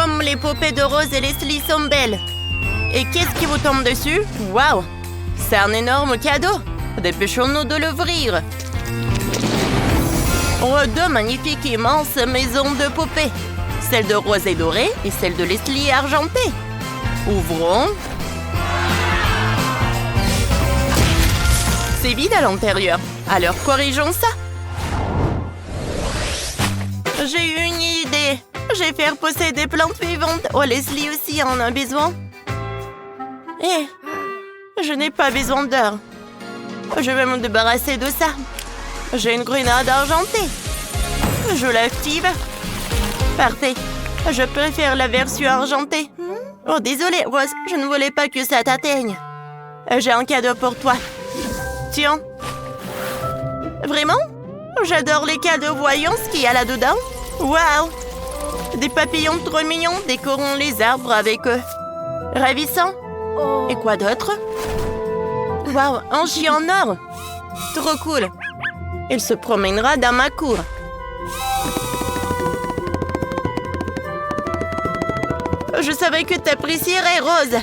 Comme les poupées de Rose et Leslie sont belles. Et qu'est-ce qui vous tombe dessus? Waouh! C'est un énorme cadeau. Dépêchons-nous de l'ouvrir. Oh, deux magnifiques immenses maisons de poupées. Celle de Rose est dorée et celle de Leslie est argentée. Ouvrons. C'est vide à l'intérieur. Alors corrigeons ça. J'ai eu une idée. Je vais faire pousser des plantes vivantes. Oh, Leslie aussi en a besoin. Je n'ai pas besoin d'heures. Je vais me débarrasser de ça. J'ai une grenade argentée. Je l'active. Parfait. Je préfère la version argentée. Oh, désolé, Rose. Je ne voulais pas que ça t'atteigne. J'ai un cadeau pour toi. Tiens. Vraiment? J'adore les cadeaux. Voyons ce qu'il y a là-dedans. Waouh! Des papillons trop mignons. Décorons les arbres avec eux. Ravissant. Et quoi d'autre? Waouh, un chien en or. Trop cool. Il se promènera dans ma cour. Je savais que tu apprécierais, Rose.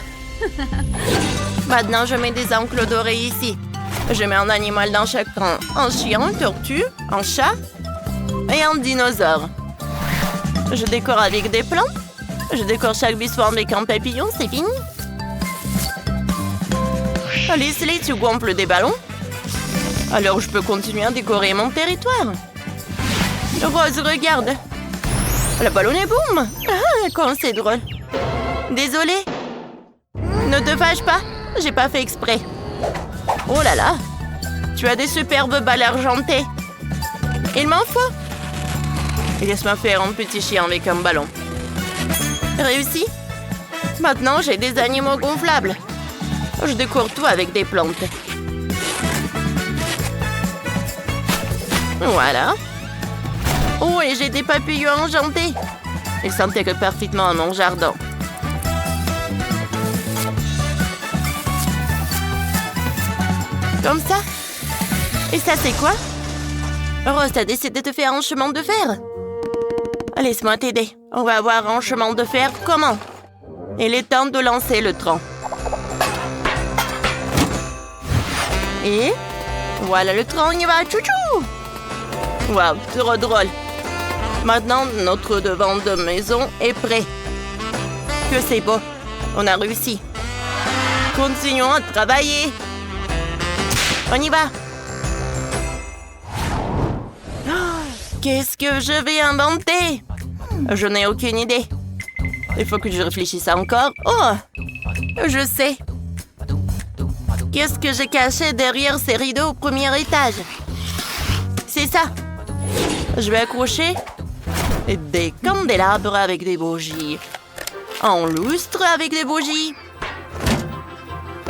Maintenant, je mets des enclos dorés ici. Je mets un animal dans chaque rang. Un chien, une tortue, un chat et un dinosaure. Je décore avec des plantes. Je décore chaque buisson avec un papillon, c'est fini. Leslie, tu gonfles des ballons? Alors je peux continuer à décorer mon territoire. Rose, regarde. Le ballon est boum. Ah, quand c'est drôle. Désolée. Ne te fâche pas, j'ai pas fait exprès. Oh là là. Tu as des superbes balles argentées. Il m'en faut. Laisse-moi faire un petit chien avec un ballon. Réussi. Maintenant, j'ai des animaux gonflables. Je décore tout avec des plantes. Voilà. Oh, et j'ai des papillons argentés. Ils s'intègrent parfaitement à mon jardin. Comme ça. Et ça, c'est quoi? Rose, t'as décidé de faire un chemin de fer? Laisse-moi t'aider. On va avoir un chemin de fer. Comment? Il est temps de lancer le train. Et voilà le train, on y va. Tchou-tchou! Waouh, trop drôle. Maintenant, notre devant de maison est prêt. Que c'est beau. On a réussi. Continuons à travailler. On y va. Qu'est-ce que je vais inventer? Je n'ai aucune idée. Il faut que je réfléchisse encore. Oh! Je sais. Qu'est-ce que j'ai caché derrière ces rideaux au premier étage? C'est ça. Je vais accrocher des candélabres avec des bougies. Un lustre avec des bougies.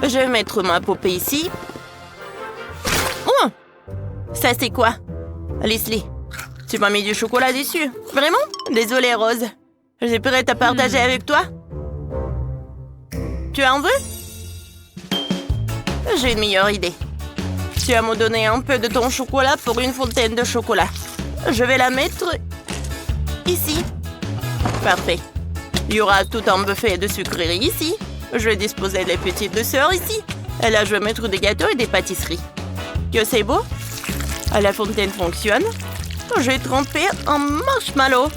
Je vais mettre ma poupée ici. Oh! Ça, c'est quoi? Leslie, tu m'as mis du chocolat dessus. Vraiment? Désolée, Rose. Je suis prête à partager avec toi. Tu en veux? J'ai une meilleure idée. Tu vas me donner un peu de ton chocolat pour une fontaine de chocolat. Je vais la mettre ici. Parfait. Il y aura tout un buffet de sucreries ici. Je vais disposer les petites douceurs ici. Et là, je vais mettre des gâteaux et des pâtisseries. Que c'est beau? La fontaine fonctionne. Je vais tremper un marshmallow.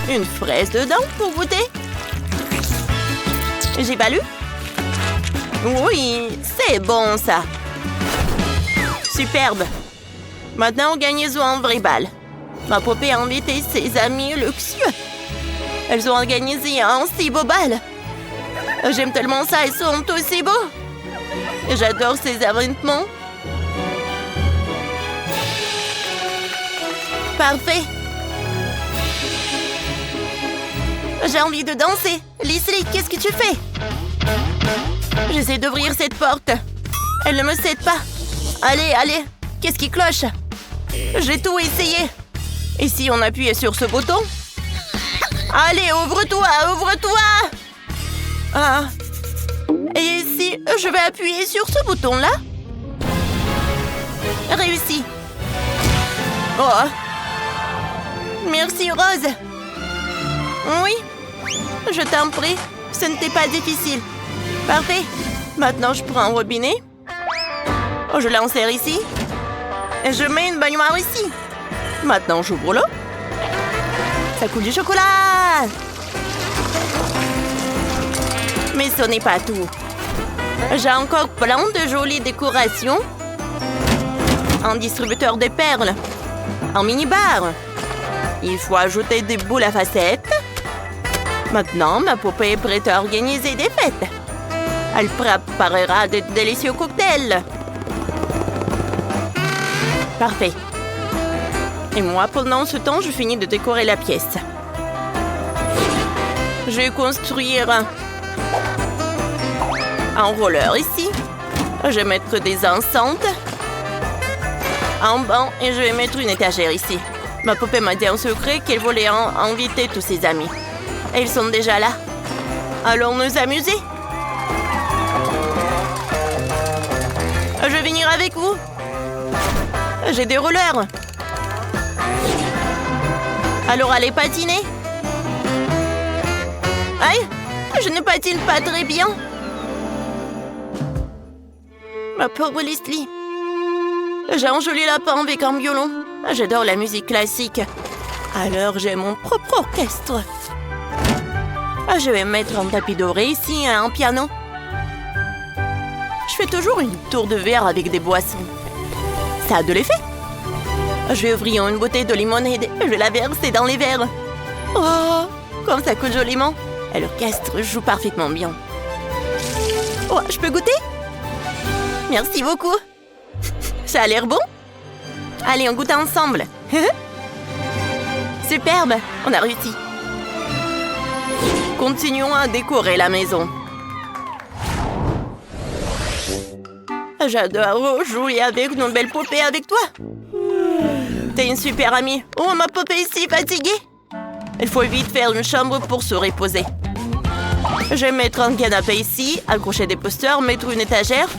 Une fraise dedans pour goûter. J'ai pas lu? Oui, c'est bon ça. Superbe. Maintenant, gagnez-vous un vrai bal. Ma poupée a invité ses amis luxueux. Elles ont organisé un si beau bal. J'aime tellement ça, ils sont tous si beaux. J'adore ces événements. Parfait. J'ai envie de danser. Leslie, qu'est-ce que tu fais? J'essaie d'ouvrir cette porte. Elle ne me cède pas. Allez, allez. Qu'est-ce qui cloche? J'ai tout essayé. Et si on appuyait sur ce bouton? Allez, ouvre-toi, ouvre-toi! Ah. Et si je vais appuyer sur ce bouton-là? Réussi. Oh. Merci, Rose. Oui, je t'en prie. Ce n'était pas difficile. Parfait. Maintenant, je prends un robinet. Je l'insère ici. Et je mets une baignoire ici. Maintenant, j'ouvre l'eau. Ça coule du chocolat. Mais ce n'est pas tout. J'ai encore plein de jolies décorations. Un distributeur de perles. Un mini-bar. Il faut ajouter des boules à facettes. Maintenant, ma poupée est prête à organiser des fêtes. Elle préparera de délicieux cocktails. Parfait. Et moi, pendant ce temps, je finis de décorer la pièce. Je vais construire un roller ici. Je vais mettre des enceintes. Un banc et je vais mettre une étagère ici. Ma poupée m'a dit en secret qu'elle voulait inviter tous ses amis. Et ils sont déjà là. Allons nous amuser. Je vais venir avec vous. J'ai des rollers. Alors allez patiner. Aïe, je ne patine pas très bien. Ma pauvre Leslie. J'ai un joli lapin avec un violon. J'adore la musique classique. Alors j'ai mon propre orchestre. Je vais mettre un tapis doré ici et un piano. Je fais toujours une tour de verre avec des boissons. Ça a de l'effet. Je vais ouvrir une bouteille de limonade et je vais la verser dans les verres. Oh, comme ça coule joliment. Et l'orchestre joue parfaitement bien. Oh, je peux goûter? Merci beaucoup. Ça a l'air bon? Allez, on goûte ensemble. Superbe, on a réussi. Continuons à décorer la maison. J'adore jouer avec nos belles poupées avec toi. T'es une super amie. Oh, ma poupée est si fatiguée. Il faut vite faire une chambre pour se reposer. Je vais mettre un canapé ici, accrocher des posters, mettre une étagère.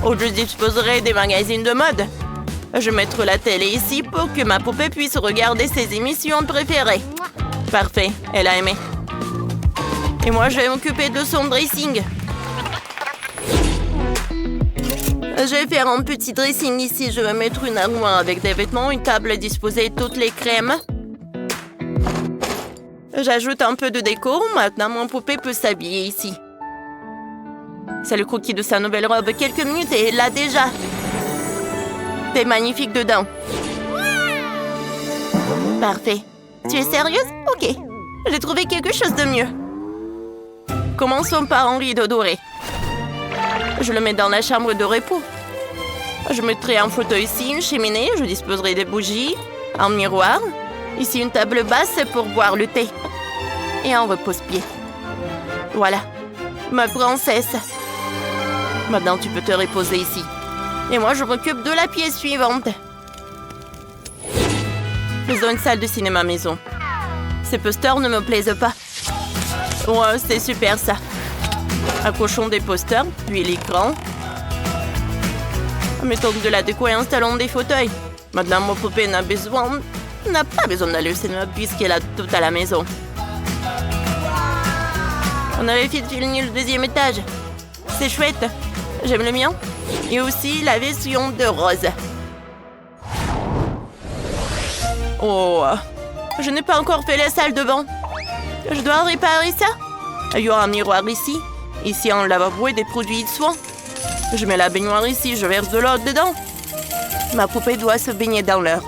Où je disposerai des magazines de mode. Je vais mettre la télé ici pour que ma poupée puisse regarder ses émissions préférées. Parfait, elle a aimé. Et moi, je vais m'occuper de son dressing. Je vais faire un petit dressing ici. Je vais mettre une armoire avec des vêtements, une table à disposer toutes les crèmes. J'ajoute un peu de déco. Maintenant, mon poupée peut s'habiller ici. C'est le croquis de sa nouvelle robe. Quelques minutes et elle l'a déjà. T'es magnifique dedans. Parfait. Tu es sérieuse? Ok. J'ai trouvé quelque chose de mieux. Commençons par un rideau doré. Je le mets dans la chambre de repos. Je mettrai un fauteuil ici, une cheminée. Je disposerai des bougies, un miroir. Ici, une table basse pour boire le thé. Et un repose-pied. Voilà. Ma princesse. Maintenant, tu peux te reposer ici. Et moi, je m'occupe de la pièce suivante. Faisons une salle de cinéma maison. Ces posters ne me plaisent pas. Ouais, c'est super ça. Accrochons des posters, puis l'écran. Mettons de la déco et installons des fauteuils. Maintenant, mon poupée n'a pas besoin d'aller au cinéma puisqu'elle a tout à la maison. On avait fini le deuxième étage. C'est chouette. J'aime le mien. Et aussi la version de Rose. Oh, je n'ai pas encore fait la salle de bain. Je dois réparer ça. Il y aura un miroir ici. Ici, un lavabo et des produits de soins. Je mets la baignoire ici, je verse de l'eau dedans. Ma poupée doit se baigner dans l'heure.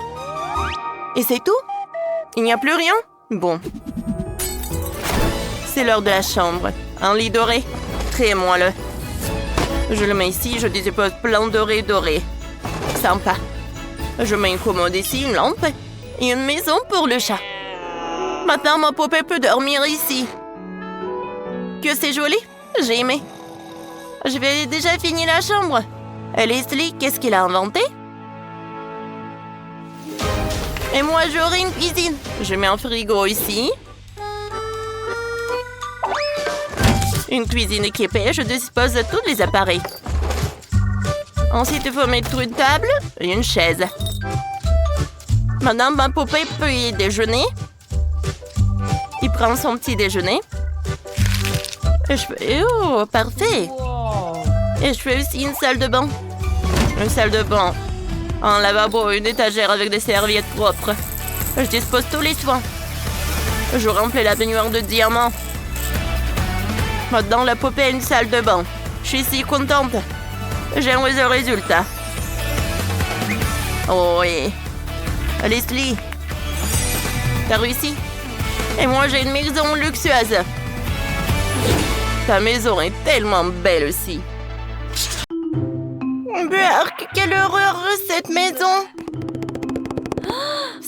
Et c'est tout? Il n'y a plus rien? Bon. C'est l'heure de la chambre. Un lit doré. Très moelleux. Je le mets ici, je dispose plein doré. Sympa. Je mets une commode ici, une lampe et une maison pour le chat. Maintenant, ma poupée peut dormir ici. Que c'est joli? J'ai aimé. Je vais déjà finir la chambre. Et Leslie, qu'est-ce qu'il a inventé? Et moi, j'aurai une cuisine. Je mets un frigo ici. Une cuisine équipée, je dispose de tous les appareils. Ensuite, il faut mettre une table et une chaise. Maintenant, ma poupée peut y déjeuner. Il prend son petit déjeuner. Et je fais... Oh, parfait. Et je fais aussi une salle de bain. Une salle de bain. Un lavabo, une étagère avec des serviettes propres. Je dispose tous les soins. Je remplis la baignoire de diamants. Maintenant, la poupée a une salle de bain. Je suis si contente. J'aime le résultat. Oh oui. Leslie, t'as réussi? Et moi, j'ai une maison luxueuse. Ta maison est tellement belle aussi. Burk, quelle horreur cette maison.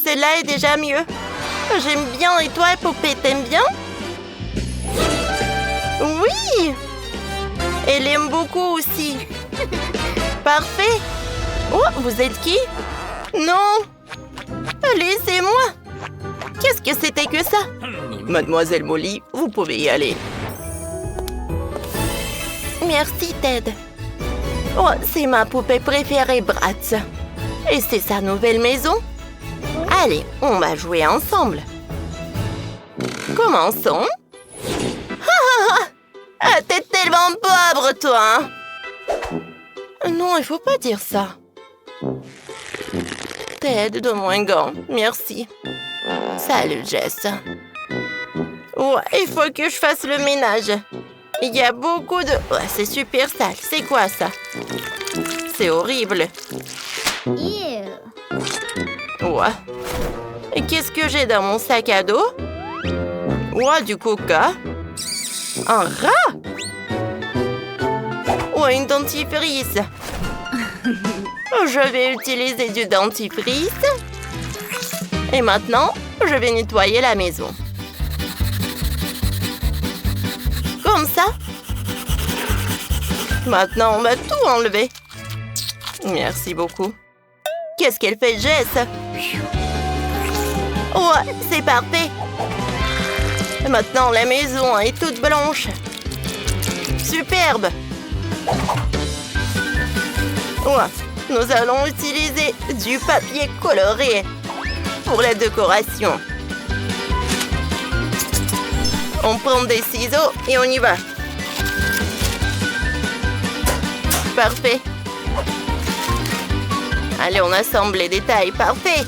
Celle-là est déjà mieux. J'aime bien. Et toi, poupée, t'aimes bien? Oui. Elle aime beaucoup aussi. Parfait. Oh, vous êtes qui? Non. Laissez-moi. Qu'est-ce que c'était que ça? Mademoiselle Molly, vous pouvez y aller. Merci, Ted. Oh, c'est ma poupée préférée, Bratz. Et c'est sa nouvelle maison. Allez, on va jouer ensemble. Commençons. Ah, t'es tellement pauvre, toi. Non, il faut pas dire ça. Ted, donne-moi un gant. Merci. Salut, Jess. Ouais, il faut que je fasse le ménage. Il y a beaucoup de... Ouais, c'est super sale. C'est quoi, ça? C'est horrible. Ouais. Et qu'est-ce que j'ai dans mon sac à dos? Ouais, du coca. Un rat? Ouais, une dentifrice. Je vais utiliser du dentifrice. Et maintenant, je vais nettoyer la maison. Comme ça. Maintenant, on va tout enlever. Merci beaucoup. Qu'est-ce qu'elle fait, Jess? Ouais, c'est parfait. Maintenant, la maison est toute blanche. Superbe. Ouais, nous allons utiliser du papier coloré pour la décoration. On prend des ciseaux et on y va. Parfait. Allez, on assemble les détails. Parfait.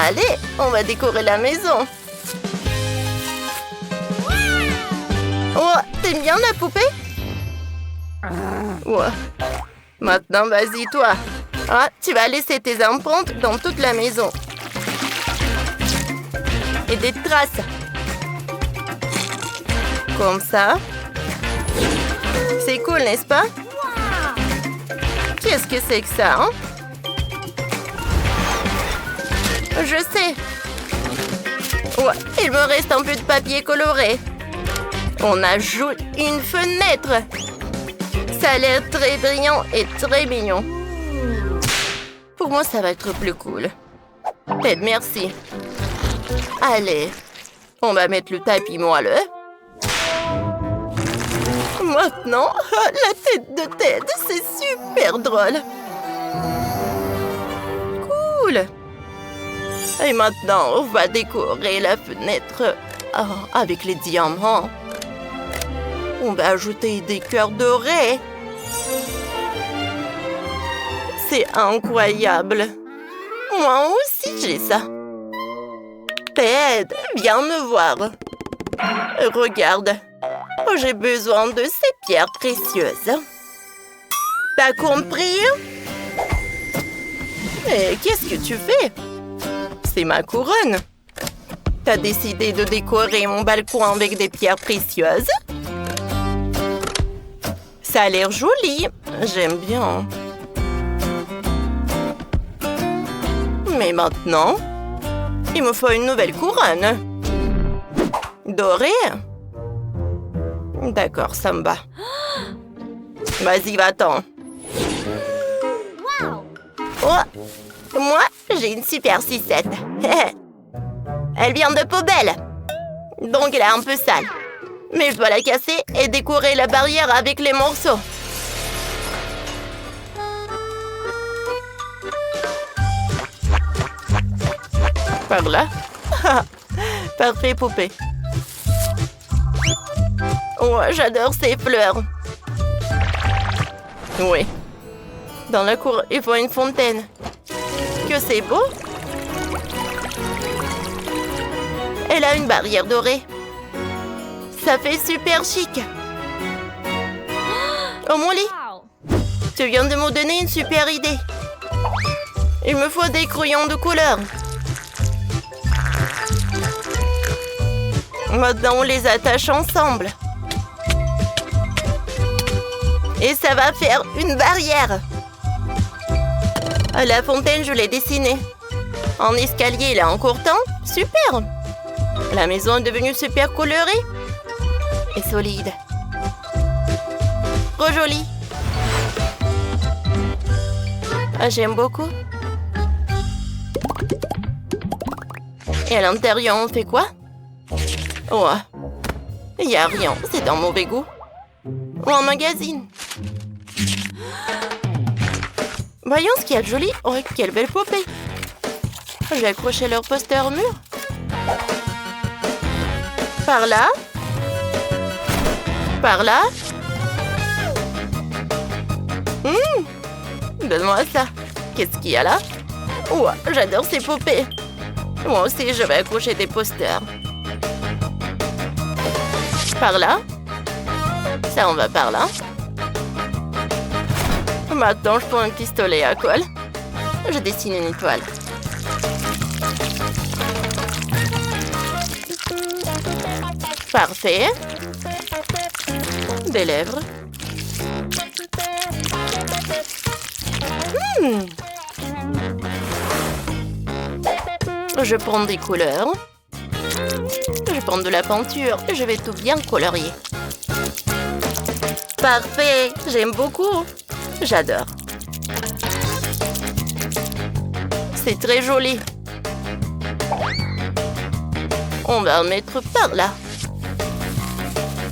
Allez, on va décorer la maison. Oh, t'aimes bien la poupée? Ouais. Maintenant, vas-y, toi. Ah, tu vas laisser tes empreintes dans toute la maison. Et des traces. Comme ça. C'est cool, n'est-ce pas? Qu'est-ce que c'est que ça, hein? Je sais. Ouais, il me reste un peu de papier coloré. On ajoute une fenêtre. Ça a l'air très brillant et très mignon. Pour moi, ça va être plus cool. Ted, merci. Allez, on va mettre le tapis moelleux. Maintenant, la tête de Ted, c'est super drôle. Cool. Et maintenant, on va décorer la fenêtre avec les diamants. On va ajouter des cœurs dorés. C'est incroyable. Moi aussi, j'ai ça. Ted, viens me voir. Regarde. J'ai besoin de ces pierres précieuses. T'as compris? Et qu'est-ce que tu fais? C'est ma couronne. T'as décidé de décorer mon balcon avec des pierres précieuses? Ça a l'air joli. J'aime bien. Mais maintenant, il me faut une nouvelle couronne. Dorée? D'accord, ça me va. Vas-y, va-t'en. Oh, moi, j'ai une super sucette. Elle vient de poubelle. Donc, elle est un peu sale. Mais je dois la casser et décorer la barrière avec les morceaux. Par là. Parfait, poupée. Oh, j'adore ces fleurs. Oui. Dans la cour, il faut une fontaine. Que c'est beau. Elle a une barrière dorée. Ça fait super chic. Oh, mon lit. Tu viens de me donner une super idée. Il me faut des crayons de couleur. Maintenant, on les attache ensemble. Et ça va faire une barrière. La fontaine, je l'ai dessinée. En escalier, il est en courtant. Super. La maison est devenue super colorée. Et solide. Trop jolie. Ah, j'aime beaucoup. Et à l'intérieur, on fait quoi? Oh, il n'y a rien. C'est dans mauvais goût. Ou un magazine. Voyons ce qu'il y a de joli. Oh, quelle belle poupée. Je vais accrocher leur poster au mur. Par là. Par là. Donne-moi ça. Qu'est-ce qu'il y a là? Oh, j'adore ces poupées. Moi aussi, je vais accrocher des posters. Par là. Ça, on va par là. Maintenant, je prends un pistolet à colle. Je dessine une étoile. Parfait. Des lèvres. Je prends des couleurs. Je prends de la peinture et je vais tout bien colorier. Parfait, j'aime beaucoup. J'adore. C'est très joli. On va le mettre par là.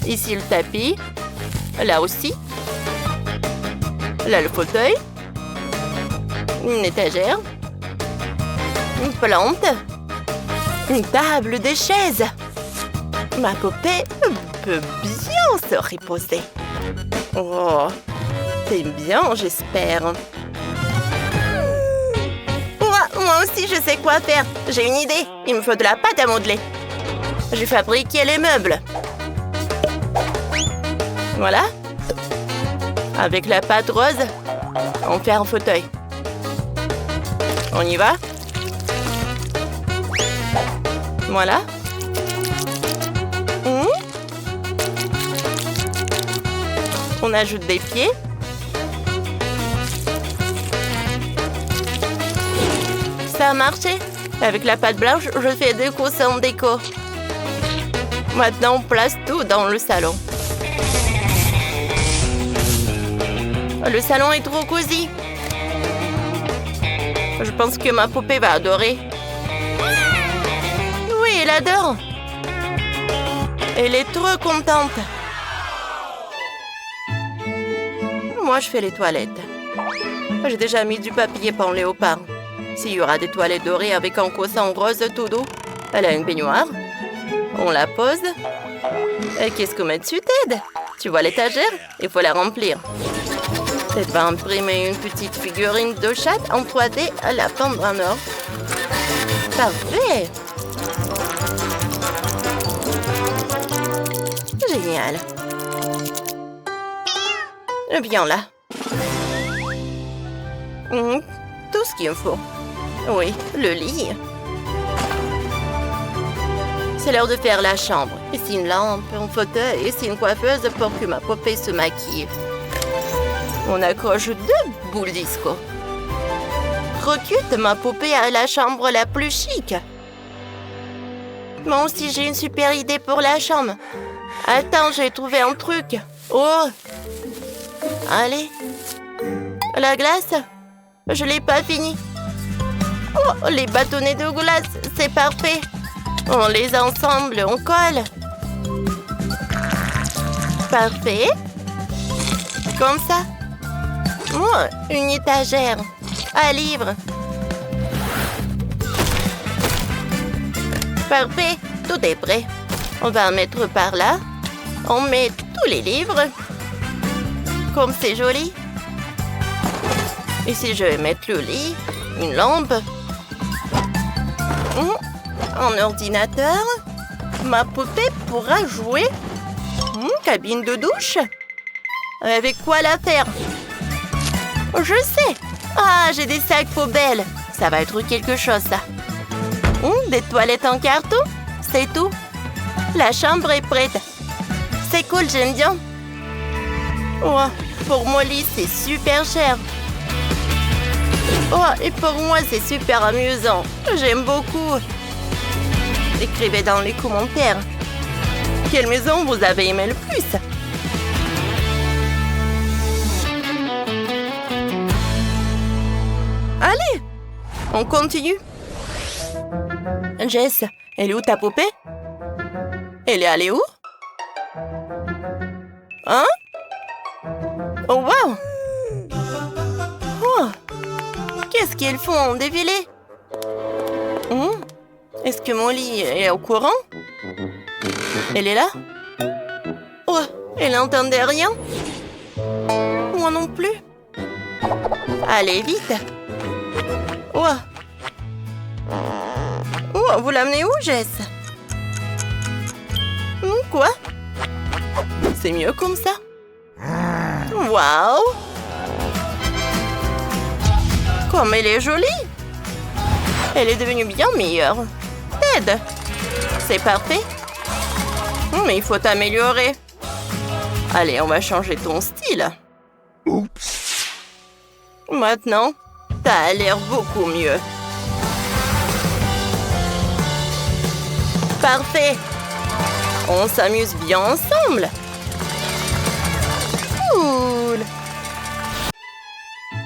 Ici le tapis. Là aussi. Là le fauteuil. Une étagère. Une plante. Une table, des chaises. Ma poupée peut bien se reposer. Oh, t'aimes bien, j'espère. Moi aussi, je sais quoi faire. J'ai une idée. Il me faut de la pâte à modeler. Je vais fabriquer les meubles. Voilà. Avec la pâte rose, on fait un fauteuil. On y va? Voilà. On ajoute des pieds. Ça a marché. Avec la pâte blanche, je fais déco sans déco. Maintenant, on place tout dans le salon. Le salon est trop cosy. Je pense que ma poupée va adorer. Oui, elle adore. Elle est trop contente. Moi, je fais les toilettes. J'ai déjà mis du papier peint léopard. S'il y aura des toilettes dorées avec un coussin rose tout doux. Elle a une baignoire. On la pose. Et qu'est-ce qu'on met dessus, Ted? Tu vois l'étagère? Il faut la remplir. Ted va imprimer une petite figurine de chat en 3D à la peindre en or. Parfait! Génial! Bien là. Tout ce qu'il me faut. Oui, le lit. C'est l'heure de faire la chambre. Ici une lampe, un fauteuil, ici une coiffeuse pour que ma poupée se maquille. On accroche 2 boules disco. Recute, ma poupée a la chambre la plus chic. Moi aussi, j'ai une super idée pour la chambre. Attends, j'ai trouvé un truc. Oh! Allez. La glace? Je l'ai pas fini. Oh, les bâtonnets de glace, c'est parfait. On les ensemble, on colle. Parfait. Comme ça. Oh, une étagère. Un livre. Parfait, tout est prêt. On va en mettre par là. On met tous les livres. Comme c'est joli. Ici, je vais mettre le lit, une lampe, un ordinateur. Ma poupée pourra jouer. Cabine de douche. Avec quoi la faire? Je sais. Ah, j'ai des sacs poubelles. Ça va être quelque chose, ça. Des toilettes en carton. C'est tout. La chambre est prête. C'est cool, j'aime bien. Oh, pour Molly, c'est super cher. Oh, et pour moi, c'est super amusant. J'aime beaucoup. Écrivez dans les commentaires. Quelle maison vous avez aimé le plus? Allez, on continue. Jess, elle est où ta poupée? Elle est allée où? Hein? Oh, wow! Oh! Qu'est-ce qu'ils font en défilé? Est-ce que Molly est au courant? Elle est là? Oh! Elle n'entendait rien? Moi non plus. Allez, vite! Oh! Oh, vous l'amenez où, Jess? Quoi? C'est mieux comme ça? Waouh! Comme elle est jolie! Elle est devenue bien meilleure. Ted! C'est parfait. Mais il faut t'améliorer. Allez, on va changer ton style. Oups! Maintenant, t'as l'air beaucoup mieux. Parfait! On s'amuse bien ensemble. Cool!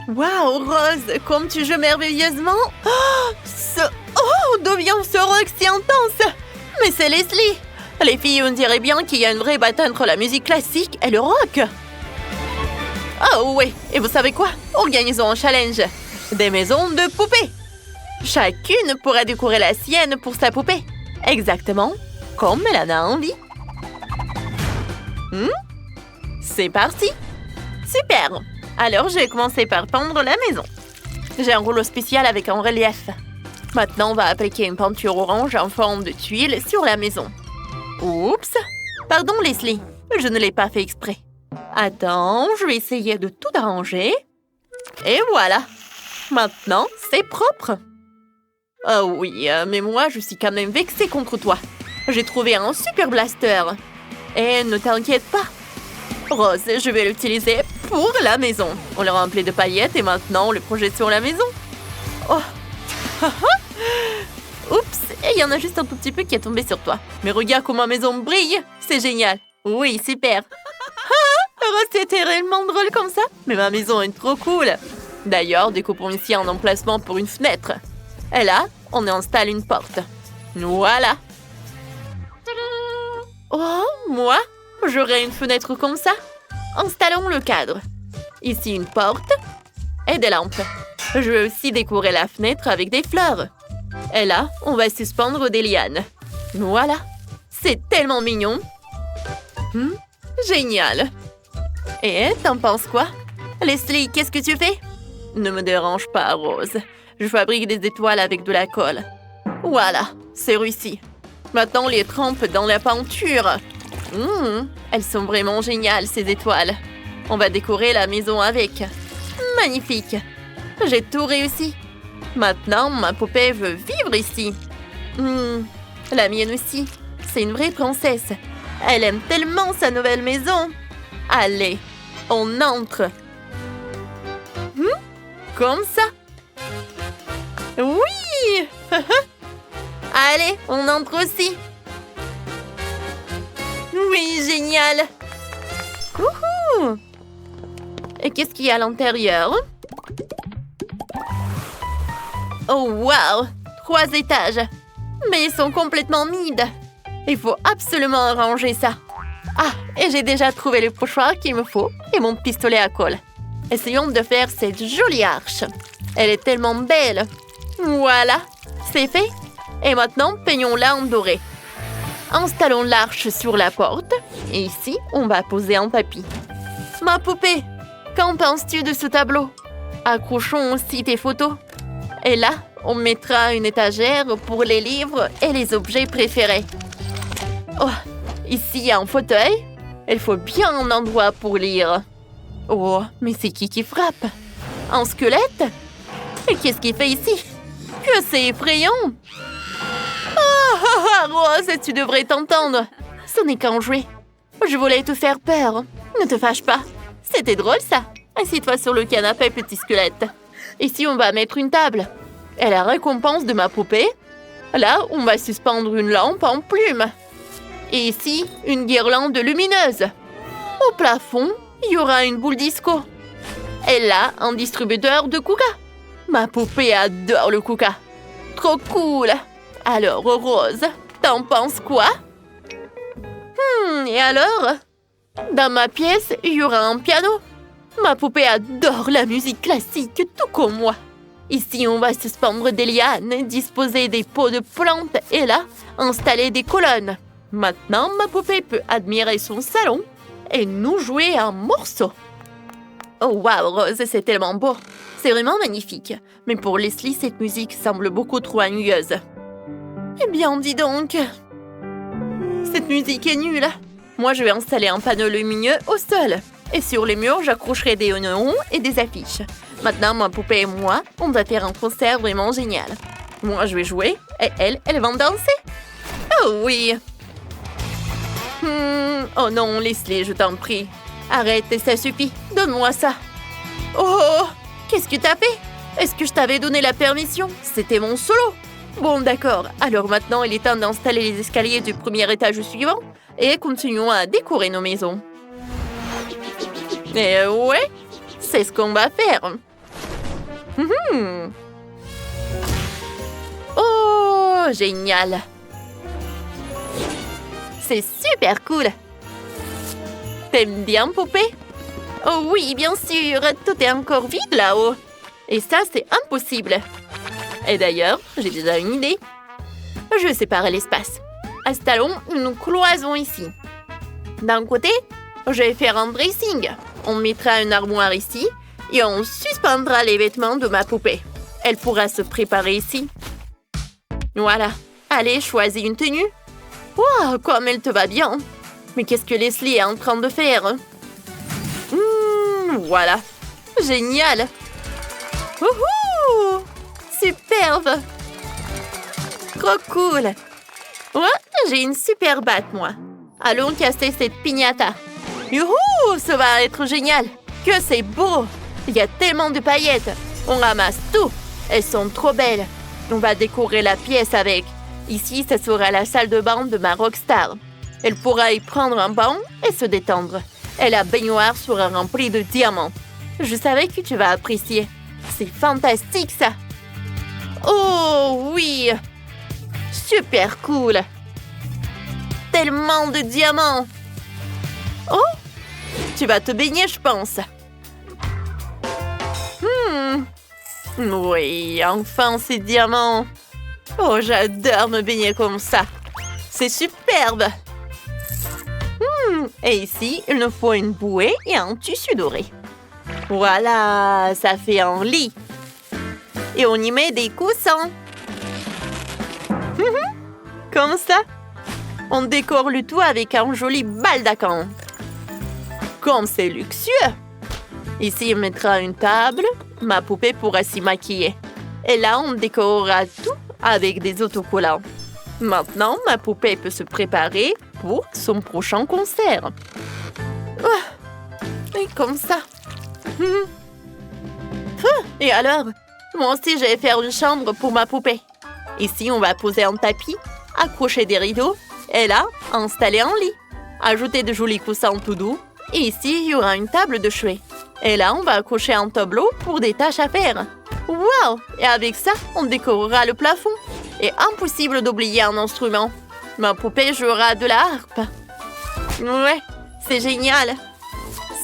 Waouh, Rose, comme tu joues merveilleusement! D'où vient ce rock si intense? Mais c'est Leslie! Les filles, on dirait bien qu'il y a une vraie bataille entre la musique classique et le rock. Oh oui, et vous savez quoi? Organisons un challenge. Des maisons de poupées. Chacune pourra décorer la sienne pour sa poupée. Exactement comme elle en a envie. C'est parti. Super. Alors, je vais commencer par peindre la maison. J'ai un rouleau spécial avec un relief. Maintenant, on va appliquer une peinture orange en forme de tuile sur la maison. Oups! Pardon, Leslie. Je ne l'ai pas fait exprès. Attends, je vais essayer de tout arranger. Et voilà. Maintenant, c'est propre. Oh oui, mais moi, je suis quand même vexée contre toi. J'ai trouvé un super blaster. Et ne t'inquiète pas. Rose, je vais l'utiliser pour la maison. On le remplit de paillettes et maintenant, on le projette sur la maison. Oh! Oups! Et il y en a juste un tout petit peu qui est tombé sur toi. Mais regarde comment ma maison brille! C'est génial! Oui, super! Rose, c'était réellement drôle comme ça! Mais ma maison est trop cool! D'ailleurs, découpons ici un emplacement pour une fenêtre. Et là, on installe une porte. Voilà! Oh, moi? J'aurais une fenêtre comme ça? Installons le cadre. Ici, une porte et des lampes. Je vais aussi décorer la fenêtre avec des fleurs. Et là, on va suspendre des lianes. Voilà. C'est tellement mignon. Génial. Et t'en penses quoi? Leslie, qu'est-ce que tu fais? Ne me dérange pas, Rose. Je fabrique des étoiles avec de la colle. Voilà, c'est réussi. Maintenant, on les trempe dans la peinture. Elles sont vraiment géniales, ces étoiles. On va décorer la maison avec. Magnifique. J'ai tout réussi. Maintenant, ma poupée veut vivre ici. La mienne aussi. C'est une vraie princesse. Elle aime tellement sa nouvelle maison. Allez, on entre. Comme ça. Oui. Allez, on entre aussi. Oui, génial. Coucou. Et qu'est-ce qu'il y a à l'intérieur? Oh, wow! 3 étages. Mais ils sont complètement vides. Il faut absolument arranger ça. Ah, et j'ai déjà trouvé le pochoir qu'il me faut et mon pistolet à colle. Essayons de faire cette jolie arche. Elle est tellement belle. Voilà, c'est fait. Et maintenant, peignons-la en doré. Installons l'arche sur la porte. Et ici, on va poser un tapis. Ma poupée, qu'en penses-tu de ce tableau? Accrochons aussi tes photos. Et là, on mettra une étagère pour les livres et les objets préférés. Oh, ici, il y a un fauteuil. Il faut bien un endroit pour lire. Oh, mais c'est qui frappe? Un squelette? Et qu'est-ce qu'il fait ici? Que c'est effrayant! Rose, tu devrais t'entendre. Ce n'est qu'un jouet. Je voulais te faire peur. Ne te fâche pas. C'était drôle, ça. Assieds-toi sur le canapé, petit squelette. Ici, on va mettre une table. Et la récompense de ma poupée, là, on va suspendre une lampe en plume. Et ici, une guirlande lumineuse. Au plafond, il y aura une boule disco. Et là, un distributeur de Kuka. Ma poupée adore le Kuka. Trop cool. Alors, Rose, t'en penses quoi? Et alors? Dans ma pièce, il y aura un piano. Ma poupée adore la musique classique, tout comme moi. Ici, on va suspendre des lianes, disposer des pots de plantes et là, installer des colonnes. Maintenant, ma poupée peut admirer son salon et nous jouer un morceau. Oh, waouh, Rose, c'est tellement beau. C'est vraiment magnifique. Mais pour Leslie, cette musique semble beaucoup trop ennuyeuse. Eh bien, dis donc. Cette musique est nulle. Moi, je vais installer un panneau lumineux au sol. Et sur les murs, j'accrocherai des néons et des affiches. Maintenant, ma poupée et moi, on va faire un concert vraiment génial. Moi, je vais jouer et elle va danser. Oh oui. Oh non, Leslie, je t'en prie. Arrête, ça suffit. Donne-moi ça. Oh, qu'est-ce que t'as fait? Est-ce que je t'avais donné la permission? C'était mon solo. Bon, d'accord. Alors maintenant, il est temps d'installer les escaliers du premier étage au suivant et continuons à décorer nos maisons. Et ouais, c'est ce qu'on va faire. Oh, génial. C'est super cool. T'aimes bien, poupée? Oh oui, bien sûr, tout est encore vide là-haut. Et ça, c'est impossible. Et d'ailleurs, j'ai déjà une idée. Je sépare l'espace. Installons une cloison ici. D'un côté, je vais faire un dressing. On mettra une armoire ici et on suspendra les vêtements de ma poupée. Elle pourra se préparer ici. Voilà. Allez, choisis une tenue. Wow, comme elle te va bien. Mais qu'est-ce que Leslie est en train de faire? Voilà. Génial. Wouhou! Superbe. Trop cool. Ouais, j'ai une super batte, moi. Allons casser cette piñata. Youhou, ça va être génial. Que c'est beau. Il y a tellement de paillettes. On ramasse tout. Elles sont trop belles. On va décorer la pièce avec. Ici, ça sera la salle de bain de ma rockstar. Elle pourra y prendre un bain et se détendre. Et la baignoire sera remplie de diamants. Je savais que tu vas apprécier. C'est fantastique, ça. Oh, oui. Super cool. Tellement de diamants. Oh, tu vas te baigner, je pense. Oui, enfin ces diamants. Oh, j'adore me baigner comme ça. C'est superbe. Et ici, il nous faut une bouée et un tissu doré. Voilà, ça fait un lit. Et on y met des coussins. Comme ça. On décore le tout avec un joli baldaquin. Comme c'est luxueux. Ici, on mettra une table. Ma poupée pourra s'y maquiller. Et là, on décorera tout avec des autocollants. Maintenant, ma poupée peut se préparer pour son prochain concert. Et comme ça. Et alors, moi aussi, je vais faire une chambre pour ma poupée. Ici, on va poser un tapis, accrocher des rideaux et là, installer un lit. Ajouter de jolis coussins tout doux. Et ici, il y aura une table de chevet. Et là, on va accrocher un tableau pour des tâches à faire. Wow! Et avec ça, on décorera le plafond. Et impossible d'oublier un instrument. Ma poupée jouera de la harpe. Ouais, c'est génial.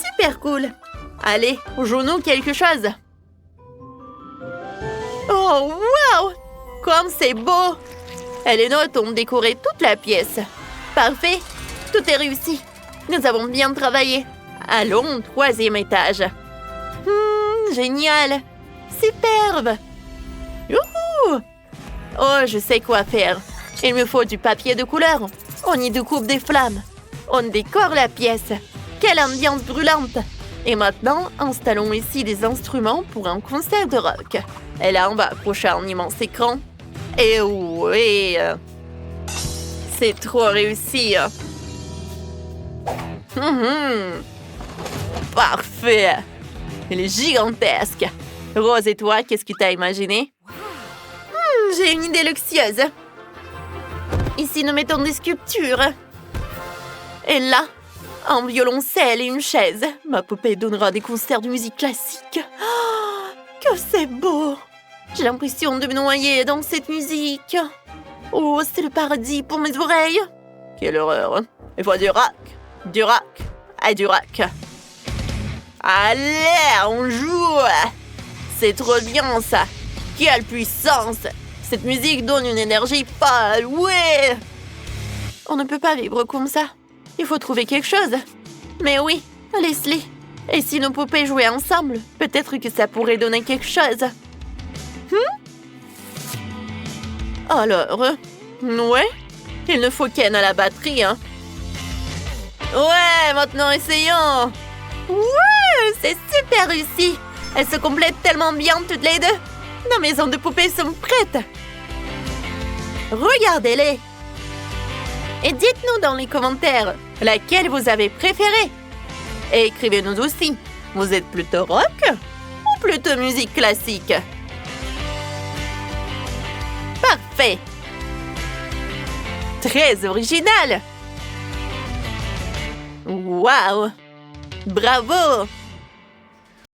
Super cool. Allez, joue-nous quelque chose. Oh, wow! Comme c'est beau! Et les notes ont décoré toute la pièce. Parfait, tout est réussi. Nous avons bien travaillé. Allons au 3e étage. Génial. Superbe. Youhou! Oh, je sais quoi faire. Il me faut du papier de couleur. On y découpe des flammes. On décore la pièce. Quelle ambiance brûlante! Et maintenant, installons ici des instruments pour un concert de rock. Et là, on va accrocher un immense écran. Et oui! C'est trop réussi! Parfait! Il est gigantesque! Rose, et toi, qu'est-ce que tu as imaginé? J'ai une idée luxueuse! Ici, nous mettons des sculptures. Et là, un violoncelle et une chaise. Ma poupée donnera des concerts de musique classique. Oh, que c'est beau! J'ai l'impression de me noyer dans cette musique. Oh, c'est le paradis pour mes oreilles. Quelle horreur! Il faut du rock et du rock. Allez, on joue! C'est trop bien, ça! Quelle puissance! Cette musique donne une énergie folle, ouais! On ne peut pas vivre comme ça. Il faut trouver quelque chose. Mais oui, Leslie. Et si nos poupées jouaient ensemble, peut-être que ça pourrait donner quelque chose. Alors, ouais, il ne faut qu'elle à la batterie, hein. Ouais, maintenant essayons. Ouais, c'est super réussi. Elles se complètent tellement bien toutes les deux. Nos maisons de poupées sont prêtes. Regardez-les. Et dites-nous dans les commentaires laquelle vous avez préférée. Et écrivez-nous aussi. Vous êtes plutôt rock ou plutôt musique classique? Parfait. Très original. Waouh. Bravo.